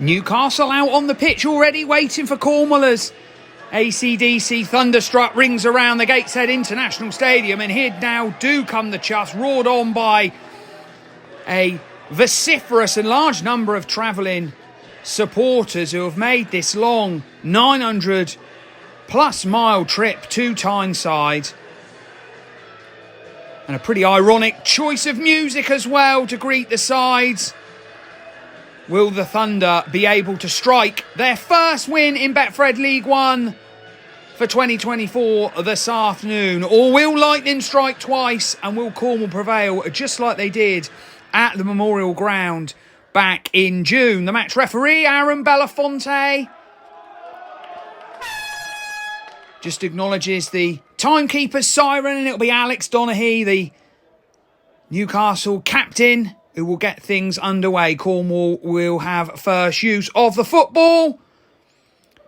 Newcastle out on the pitch already, waiting for Cornwall as AC/DC thunderstruck rings around the Gateshead International Stadium, and here now do come the Chuffs, roared on by a vociferous and large number of travelling supporters who have made this long 900 plus mile trip to Tyneside. And a pretty ironic choice of music as well to greet the sides. Will the Thunder be able to strike their first win in Betfred League 1 for 2024 this afternoon? Or will Lightning strike twice and will Cornwall prevail just like they did at the Memorial Ground back in June? The match referee, Aaron Belafonte, just acknowledges the timekeeper's siren, and it'll be Alex Donaghy, the Newcastle captain, who will get things underway. Cornwall will have first use of the football.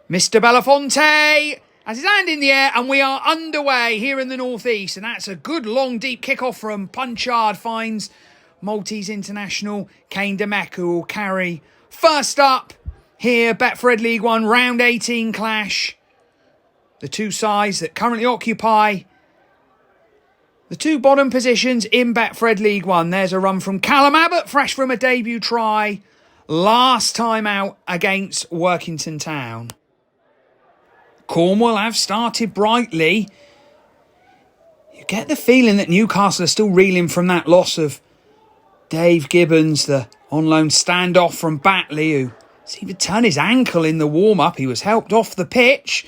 Mr. Belafonte has his hand in the air, and we are underway here in the northeast. And that's a good long deep kickoff from Punchard, finds Maltese international Kane Demek, who will carry first up here, Betfred League 1 round 18 clash. The two sides that currently occupy the two bottom positions in Betfred League 1. There's a run from Callum Abbott, fresh from a debut try last time out against Workington Town. Cornwall have started brightly. You get the feeling that Newcastle are still reeling from that loss of Dave Gibbons, the on-loan standoff from Batley, who seemed to turn his ankle in the warm-up. He was helped off the pitch.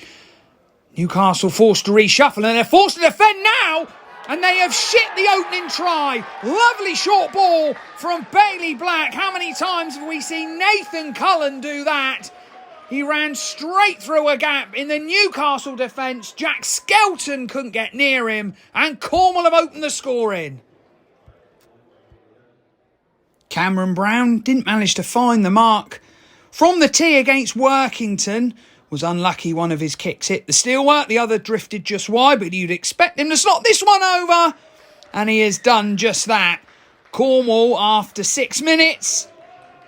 Newcastle forced to reshuffle, and they're forced to defend now. And they have shit the opening try. Lovely short ball from Bailey Black. How many times have we seen Nathan Cullen do that? He ran straight through a gap in the Newcastle defence. Jack Skelton couldn't get near him. And Cornwall have opened the scoring. Cameron Brown didn't manage to find the mark from the tee against Workington. Was unlucky, one of his kicks hit the steelwork, the other drifted just wide, but you'd expect him to slot this one over. And he has done just that. Cornwall, after 6 minutes,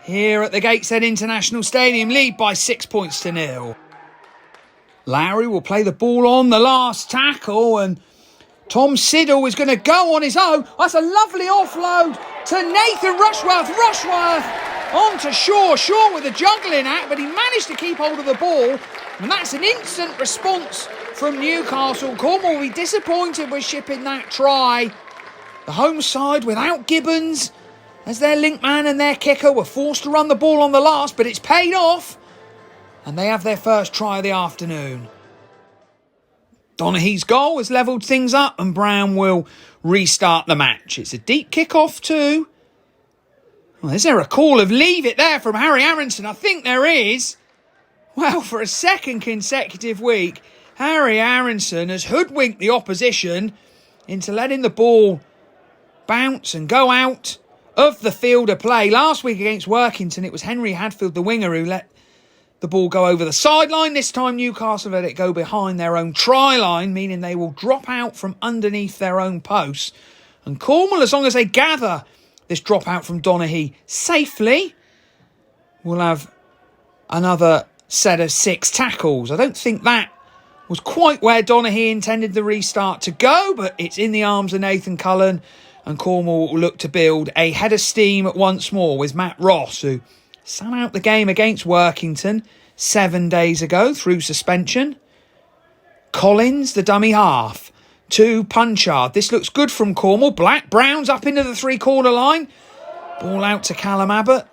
here at the Gateshead International Stadium, lead by 6 points to 0. Lowry will play the ball on the last tackle, and Tom Siddle is going to go on his own. That's a lovely offload to Nathan Rushworth. Rushworth on to Shaw. Shaw with a juggling act, but he managed to keep hold of the ball. And that's an instant response from Newcastle. Cornwall will be disappointed with shipping that try. The home side without Gibbons as their link man and their kicker were forced to run the ball on the last, but it's paid off. And they have their first try of the afternoon. Donaghy's goal has levelled things up, and Brown will restart the match. It's a deep kick-off too. Well, is there a call of leave it there from Harry Aronson? I think there is. Well, for a second consecutive week, Harry Aronson has hoodwinked the opposition into letting the ball bounce and go out of the field of play. Last week against Workington, it was Henry Hadfield, the winger, who let the ball go over the sideline. This time Newcastle let it go behind their own try line, meaning they will drop out from underneath their own posts. And Cornwall, as long as they gather this drop out from Donaghy safely, will have another set of 6 tackles. I don't think that was quite where Donaghy intended the restart to go, but it's in the arms of Nathan Cullen, and Cornwall will look to build a head of steam once more with Matt Ross, who sat out the game against Workington 7 days ago through suspension. Collins, the dummy half, to Punchard. This looks good from Cornwall. Black Browns up into the 3-quarter line. Ball out to Callum Abbott.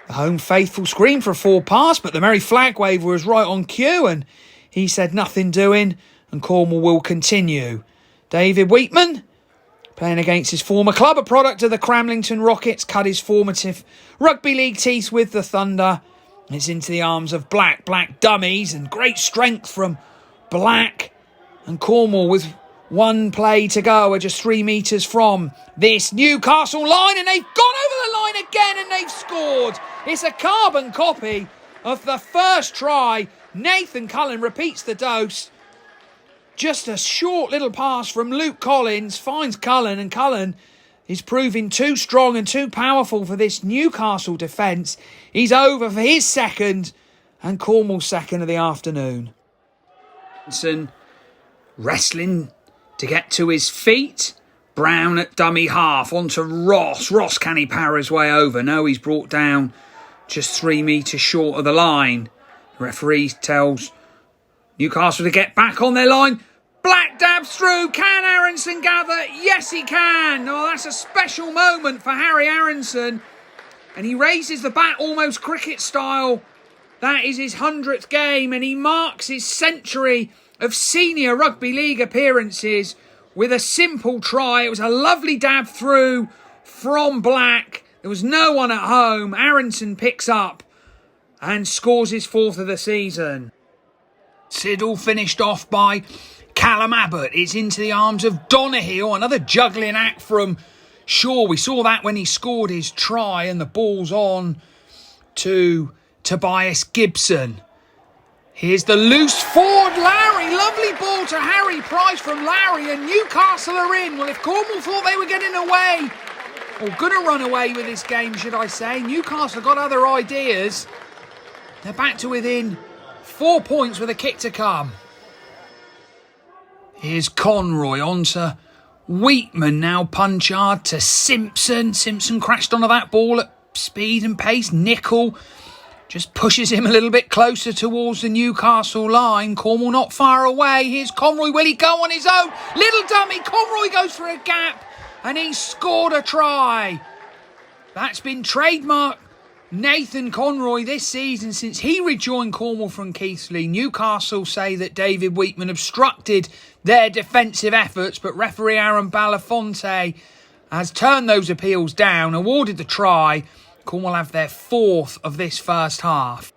The home faithful scream for a forward pass, but the merry flag waver was right on cue, and he said nothing doing, and Cornwall will continue. David Wheatman, playing against his former club, a product of the Cramlington Rockets, cut his formative rugby league teeth with the Thunder. It's into the arms of Black. Black dummies, and great strength from Black. And Cornwall, with one play to go, are just 3 metres from this Newcastle line, and they've gone over the line again, and they've scored. It's a carbon copy of the first try. Nathan Cullen repeats the dose. Just a short little pass from Luke Collins finds Cullen, and Cullen is proving too strong and too powerful for this Newcastle defence. He's over for his second and Cornwall's second of the afternoon. Johnson wrestling to get to his feet. Brown at dummy half, onto Ross. Ross, can he power his way over? No, he's brought down just 3 metres short of the line. The referee tells Newcastle to get back on their line. Black dabs through. Can Aronson gather? Yes, he can. Oh, that's a special moment for Harry Aronson. And he raises the bat almost cricket style. That is his 100th game, and he marks his century of senior rugby league appearances with a simple try. It was a lovely dab through from Black. There was no one at home. Aronson picks up and scores his 4th of the season. Siddle finished off by Callum Abbott. It's into the arms of Donoghue. Another juggling act from Shaw. We saw that when he scored his try, and the ball's on to Tobias Gibson. Here's the loose forward, Larry. Lovely ball to Harry Price from Larry, and Newcastle are in. Well, if Cornwall thought they were getting away, or going to run away with this game, should I say, Newcastle got other ideas. They're back to within 4 points with a kick to come. Here's Conroy onto Wheatman, now Punchard to Simpson. Simpson crashed onto that ball at speed and pace. Nickel just pushes him a little bit closer towards the Newcastle line. Cornwall not far away. Here's Conroy. Will he go on his own? Little dummy. Conroy goes for a gap and he's scored a try. That's been trademark Nathan Conroy this season since he rejoined Cornwall from Keighley. Newcastle say that David Wheatman obstructed their defensive efforts, but referee Aaron Belafonte has turned those appeals down, awarded the try. Cornwall have their 4th of this first half.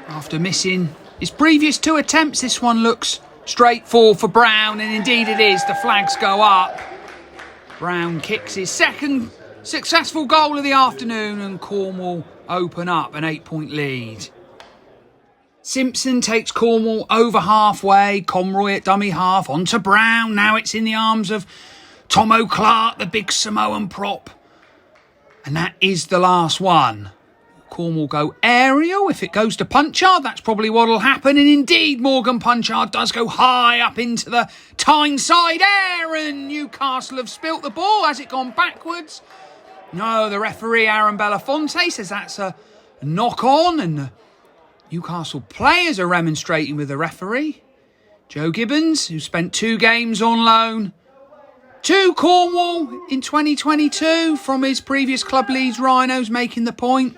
After missing his previous 2 attempts, this one looks straightforward for Brown, and indeed it is. The flags go up. Brown kicks his second successful goal of the afternoon, and Cornwall open up an 8-point lead. Simpson takes Cornwall over halfway. Conroy at dummy half, onto Brown. Now it's in the arms of Tomo Clark, the big Samoan prop. And that is the last one. Cornwall go aerial. If it goes to Punchard, that's probably what will happen. And indeed, Morgan Punchard does go high up into the Tyneside air. And Newcastle have spilt the ball. Has it gone backwards? No, the referee, Aaron Belafonte, says that's a knock on. And the Newcastle players are remonstrating with the referee. Joe Gibbons, who spent 2 games on loan to Cornwall in 2022 from his previous club Leeds Rhinos, making the point.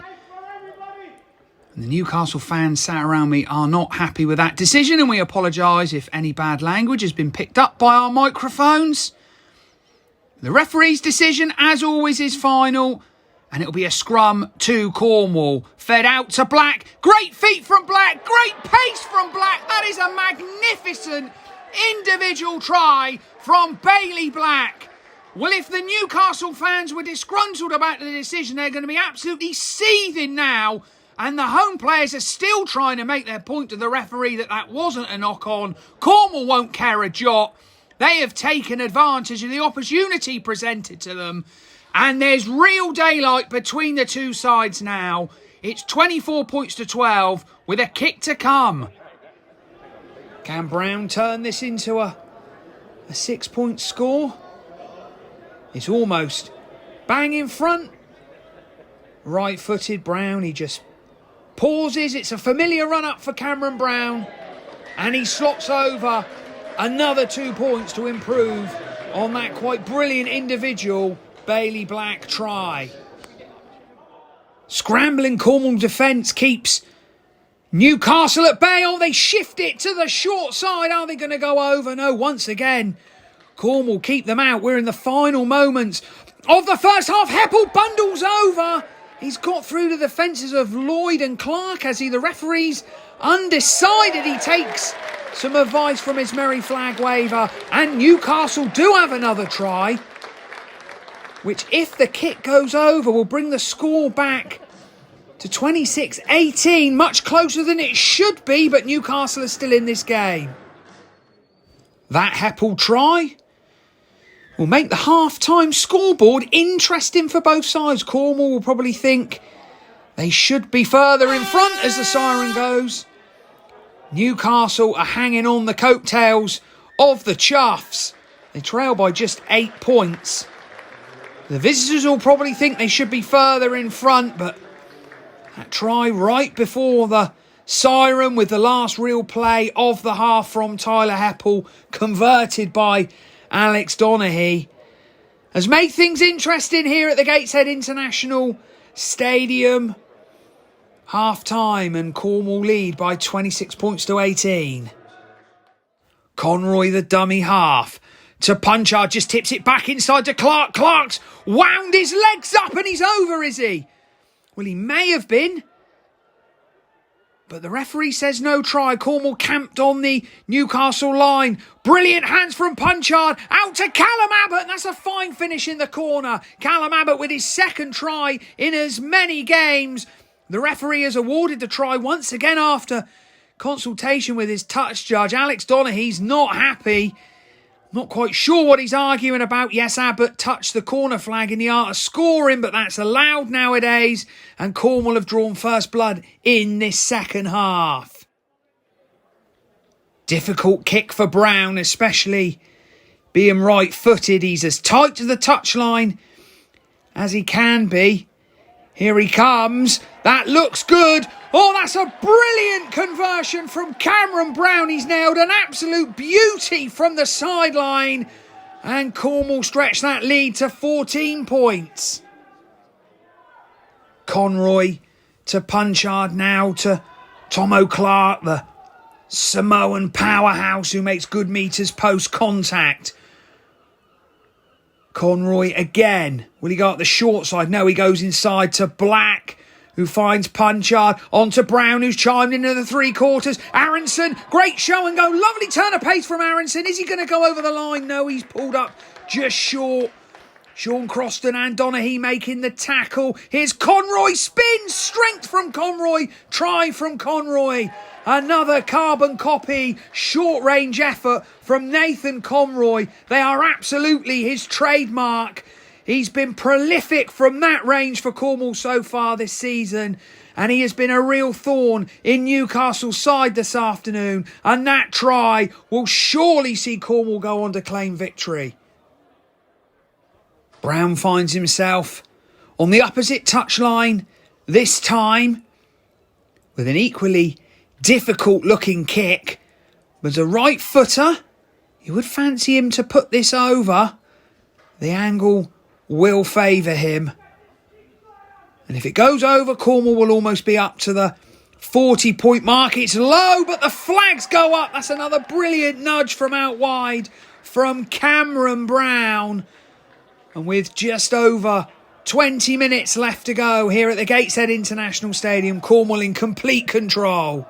And the Newcastle fans sat around me are not happy with that decision, and we apologise if any bad language has been picked up by our microphones. The referee's decision, as always, is final, and it'll be a scrum to Cornwall. Fed out to Black. Great feet from Black. Great pace from Black. That is a magnificent individual try from Bailey Black. Well, if the Newcastle fans were disgruntled about the decision, they're going to be absolutely seething now. And the home players are still trying to make their point to the referee that wasn't a knock-on. Cornwall won't care a jot. They have taken advantage of the opportunity presented to them. And there's real daylight between the two sides now. It's 24 points to 12 with a kick to come. Can Brown turn this into a 6-point score? It's almost bang in front. Right-footed Brown, he just pauses. It's a familiar run-up for Cameron Brown. And he slots over another 2 points to improve on that quite brilliant individual Bailey Black try. Scrambling Cornwall defence keeps Newcastle at bay. Oh, they shift it to the short side. Are they going to go over? No, once again, Cornwall keep them out. We're in the final moments of the first half. Heppel bundles over. He's got through the defences of Lloyd and Clark as the referee's undecided. He takes some advice from his merry flag waver, and Newcastle do have another try, which, if the kick goes over, will bring the score back to 26-18, much closer than it should be, but Newcastle are still in this game. That Heppel try will make the half-time scoreboard interesting for both sides. Cornwall will probably think they should be further in front as the siren goes. Newcastle are hanging on the coattails of the Chuffs. They trail by just 8 points. The visitors will probably think they should be further in front, but that try right before the siren with the last real play of the half from Tyler Heppel, converted by Alex Donaghy, has made things interesting here at the Gateshead International Stadium. Half-time and Cornwall lead by 26 points to 18. Conroy, the dummy half, to Punchard, just tips it back inside to Clark. Clark's wound his legs up and he's over, is he? Well, he may have been, but the referee says no try. Cornwall camped on the Newcastle line. Brilliant hands from Punchard. Out to Callum Abbott. And that's a fine finish in the corner. Callum Abbott with his second try in as many games. The referee has awarded the try once again after consultation with his touch judge. Alex Donaghy's not happy. Not quite sure what he's arguing about. Yes, Abbott touched the corner flag in the art of scoring, but that's allowed nowadays. And Cornwall have drawn first blood in this second half. Difficult kick for Brown, especially being right-footed. He's as tight to the touchline as he can be. Here he comes. That looks good. Oh, that's a brilliant conversion from Cameron Brown. He's nailed an absolute beauty from the sideline. And Cornwall stretch that lead to 14 points. Conroy to Punchard now to Tomo Clark, the Samoan powerhouse who makes good meters post-contact. Conroy again. Will he go up the short side? No, he goes inside to Black, who finds Punchard. On to Brown, who's chimed into the three quarters. Aronson, great show and go. Lovely turn of pace from Aronson. Is he going to go over the line? No, he's pulled up just short. Sean Croston and Donaghy making the tackle. Here's Conroy, spin, strength from Conroy, try from Conroy. Another carbon copy, short-range effort from Nathan Conroy. They are absolutely his trademark. He's been prolific from that range for Cornwall so far this season. And he has been a real thorn in Newcastle's side this afternoon. And that try will surely see Cornwall go on to claim victory. Brown finds himself on the opposite touchline this time with an equally difficult looking kick, but a right footer. You would fancy him to put this over. The angle will favour him, and if it goes over, Cornwall will almost be up to the 40-point mark. It's low, but the flags go up. That's another brilliant nudge from out wide from Cameron Brown. And with just over 20 minutes left to go here at the Gateshead International Stadium, Cornwall in complete control.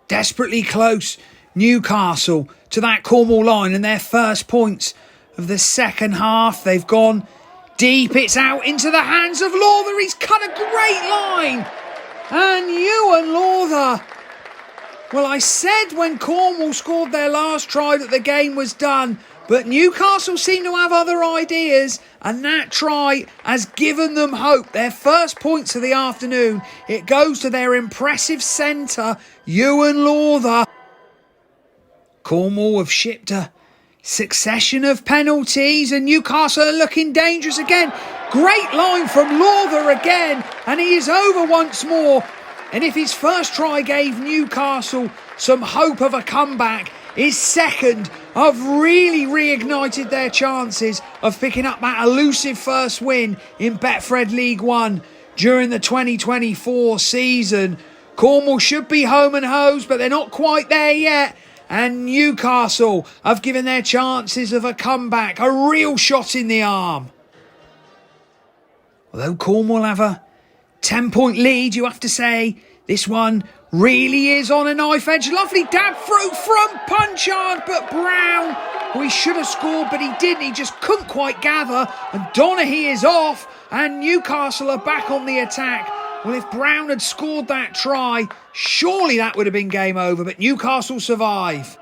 Desperately close, Newcastle, to that Cornwall line and their first points of the second half. They've gone deep. It's out into the hands of Lawther. He's cut a great line. And Ewan Lawther. Well, I said when Cornwall scored their last try that the game was done. But Newcastle seem to have other ideas, and that try has given them hope. Their first points of the afternoon, it goes to their impressive centre, Ewan Lawther. Cornwall have shipped a succession of penalties, and Newcastle are looking dangerous again. Great line from Lawther again, and he is over once more. And if his first try gave Newcastle some hope of a comeback, his second have really reignited their chances of picking up that elusive first win in Betfred League 1 during the 2024 season. Cornwall should be home and hosed, but they're not quite there yet. And Newcastle have given their chances of a comeback a real shot in the arm. Although Cornwall have a 10-point lead, you have to say this one really is on a knife edge. Lovely dab through from Punchard, but Brown, who he should have scored, but he didn't. He just couldn't quite gather. And Donaghy is off, and Newcastle are back on the attack. Well, if Brown had scored that try, surely that would have been game over, but Newcastle survive.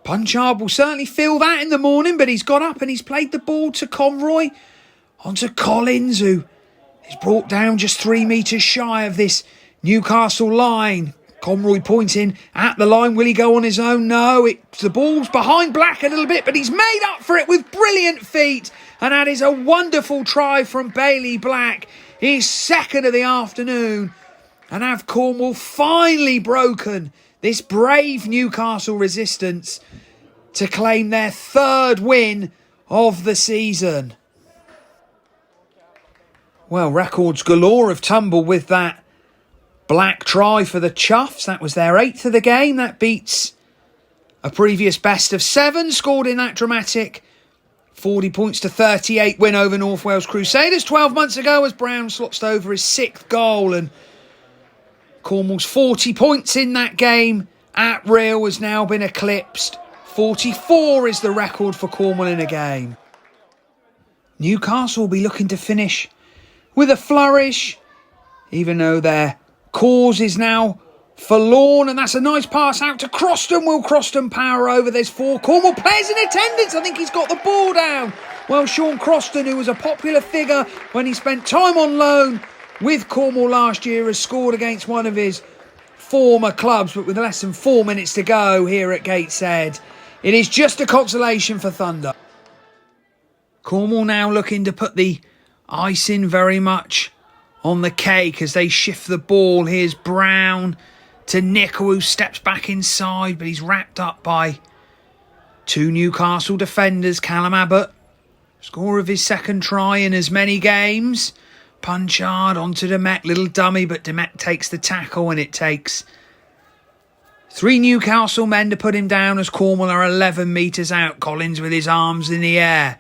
Punchard will certainly feel that in the morning, but he's got up and he's played the ball to Conroy. Onto Collins, who is brought down just 3 metres shy of this Newcastle line. Conroy pointing at the line. Will he go on his own? No, the ball's behind Black a little bit, but he's made up for it with brilliant feet. And that is a wonderful try from Bailey Black. His second of the afternoon. And have Cornwall finally broken this brave Newcastle resistance to claim their third win of the season. Well, records galore have tumbled with that Black try for the Chuffs. That was their 8th of the game. That beats a previous best of 7 scored in that dramatic 40 points to 38 win over North Wales Crusaders 12 months ago as Brown slots over his 6th goal. And Cornwall's 40 points in that game at Real has now been eclipsed. 44 is the record for Cornwall in a game. Newcastle will be looking to finish with a flourish, even though their cause is now forlorn. And that's a nice pass out to Croston. Will Croston power over? There's 4 Cornwall players in attendance. I think he's got the ball down. Well, Sean Croston, who was a popular figure when he spent time on loan with Cornwall last year, has scored against one of his former clubs, but with less than 4 minutes to go here at Gateshead, it is just a consolation for Thunder. Cornwall now looking to put the icing very much on the cake as they shift the ball. Here's Brown to Nickel, who steps back inside, but he's wrapped up by 2 Newcastle defenders. Callum Abbott, score of his 2nd try in as many games. Punchard onto Demet, little dummy, but Demet takes the tackle, and it takes 3 Newcastle men to put him down as Cornwall are 11 metres out. Collins with his arms in the air.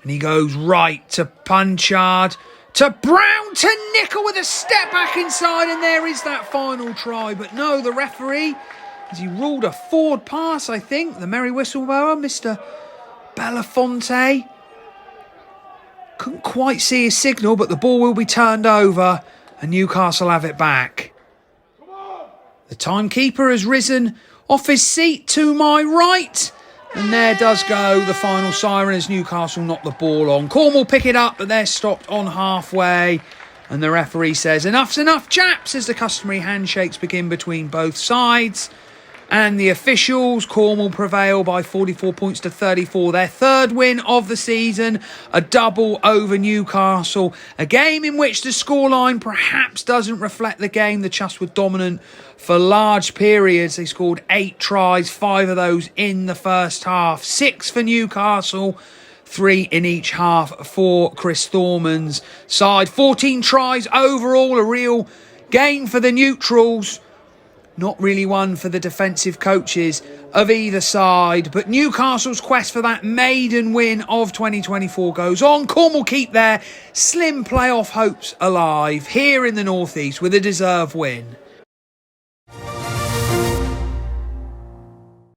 And he goes right to Punchard, to Brown, to Nickel with a step back inside, and there is that final try. But no, the referee, as he ruled a forward pass, I think, the merry whistleblower, Mr. Belafonte, couldn't quite see his signal, but the ball will be turned over and Newcastle have it back. The timekeeper has risen off his seat to my right. And there does go the final siren as Newcastle knock the ball on. Cornwall pick it up, but they're stopped on halfway. And the referee says, enough's enough, chaps, as the customary handshakes begin between both sides. And the officials, Cornwall prevail by 44 points to 34. Their 3rd win of the season, a double over Newcastle. A game in which the scoreline perhaps doesn't reflect the game. The Chuffs were dominant for large periods. They scored 8 tries, 5 of those in the first half. 6 for Newcastle, 3 in each half for Chris Thorman's side. 14 tries overall, a real game for the neutrals. Not really one for the defensive coaches of either side. But Newcastle's quest for that maiden win of 2024 goes on. Cornwall keep their slim playoff hopes alive here in the North East with a deserved win.